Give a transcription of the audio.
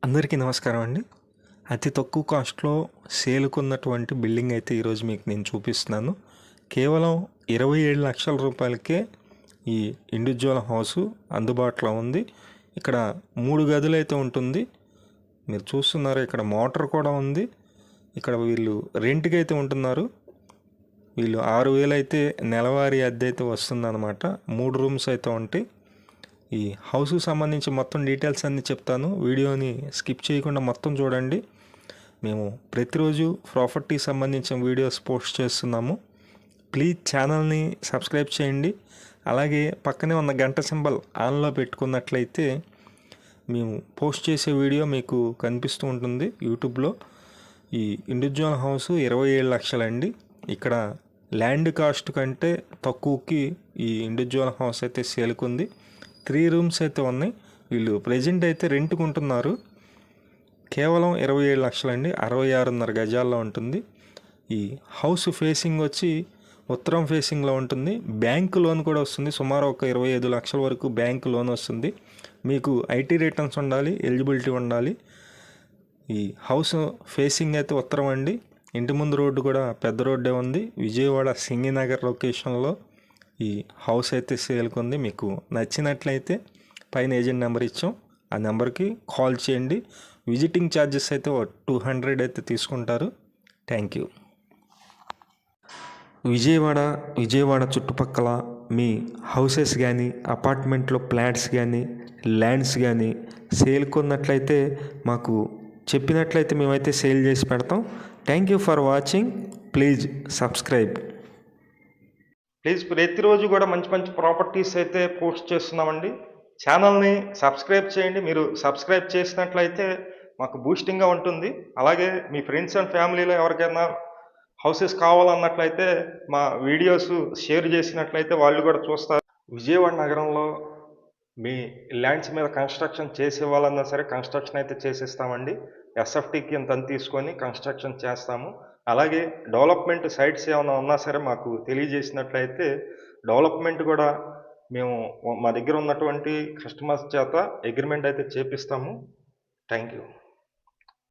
అందరికీ నమస్కారం అండి. అతి తక్కువ కాస్ట్‌లో సేల్‌కున్నటువంటి బిల్డింగ్ అయితే ఈరోజు మీకు నేను చూపిస్తున్నాను. కేవలం 27,00,000 రూపాయలకే ఈ ఇండివిడ్యువల్ హౌసు అందుబాటులో ఉంది. ఇక్కడ 3 గదులైతే ఉంటుంది. మీరు చూస్తున్నారు, ఇక్కడ మోటార్ కూడా ఉంది. ఇక్కడ వీళ్ళు రెంట్‌కి అయితే ఉంటున్నారు. వీళ్ళు 6,000 అయితే నెలవారీ అద్దె అయితే వస్తుందన్నమాట. 3 రూమ్స్ అయితే ఉంటాయి. ఈ హౌస్కి సంబంధించి మొత్తం డీటెయిల్స్ అన్నీ చెప్తాను. వీడియోని స్కిప్ చేయకుండా మొత్తం చూడండి. మేము ప్రతిరోజు ప్రాపర్టీకి సంబంధించిన వీడియోస్ పోస్ట్ చేస్తున్నాము. ప్లీజ్ ఛానల్ని సబ్స్క్రైబ్ చేయండి. అలాగే పక్కనే ఉన్న గంట సింబల్ ఆన్లో పెట్టుకున్నట్లయితే మేము పోస్ట్ చేసే వీడియో మీకు కనిపిస్తూ ఉంటుంది యూట్యూబ్లో. ఈ ఇండివిడ్యువల్ హౌస్ 27 లక్షలండి. ఇక్కడ ల్యాండ్ కాస్ట్ కంటే తక్కువకి ఈ ఇండివిడ్యువల్ హౌస్ అయితే సేల్కుంది. 3 రూమ్స్ అయితే ఉన్నాయి. వీళ్ళు ప్రజెంట్ అయితే రెంట్కి ఉంటున్నారు. కేవలం 27 లక్షలండి. 66.5 గజాల్లో ఉంటుంది. ఈ హౌస్ ఫేసింగ్ వచ్చి ఉత్తరం ఫేసింగ్లో ఉంటుంది. బ్యాంక్ లోన్ కూడా వస్తుంది. సుమారు ఒక 25 లక్షల వరకు బ్యాంక్ లోన్ వస్తుంది. మీకు ఐటీ రిటర్న్స్ ఉండాలి, ఎలిజిబిలిటీ ఉండాలి. ఈ హౌస్ ఫేసింగ్ అయితే ఉత్తరం అండి. ఇంటి ముందు రోడ్డు కూడా పెద్ద రోడ్డే ఉంది. విజయవాడ సింగినగర్ లొకేషన్లో ఈ హౌస్ అయితే సేల్కుంది. మీకు నచ్చినట్లయితే పైన ఏజెంట్ నెంబర్ ఇచ్చాం, ఆ నెంబర్కి కాల్ చేయండి. విజిటింగ్ ఛార్జెస్ అయితే 200 అయితే తీసుకుంటారు. Thank you. విజయవాడ చుట్టుపక్కల మీ హౌసెస్ కానీ, అపార్ట్మెంట్లో ఫ్లాట్స్ కానీ, ల్యాండ్స్ కానీ సేల్కున్నట్లయితే మాకు చెప్పినట్లయితే మేమైతే సేల్ చేసి పెడతాం. Thank you for watching. Please subscribe. Please ప్రతిరోజు కూడా మంచి మంచి ప్రాపర్టీస్ అయితే పోస్ట్ చేస్తున్నామండి. ఛానల్ని సబ్స్క్రైబ్ చేయండి. మీరు సబ్స్క్రైబ్ చేసినట్లయితే మాకు బూస్టింగ్గా ఉంటుంది. అలాగే మీ ఫ్రెండ్స్ అండ్ ఫ్యామిలీలో ఎవరికైనా హౌసెస్ కావాలన్నట్లయితే మా వీడియోస్ షేర్ చేసినట్లయితే వాళ్ళు కూడా చూస్తారు. విజయవాడ నగరంలో మీ ల్యాండ్స్ మీద కన్స్ట్రక్షన్ చేసే వాళ్ళన్నా సరే కన్స్ట్రక్షన్ అయితే చేసేస్తామండి. ఎస్ఎఫ్టీకి ఇంత తీసుకొని కన్స్ట్రక్షన్ చేస్తాము. అలాగే డెవలప్మెంట్ సైట్స్ ఏమైనా ఉన్నా సరే మాకు తెలియజేసినట్లయితే డెవలప్మెంట్ కూడా మేము మా దగ్గర ఉన్నటువంటి కస్టమర్స్ చేత అగ్రిమెంట్ అయితే చేపిస్తాము. Thank you.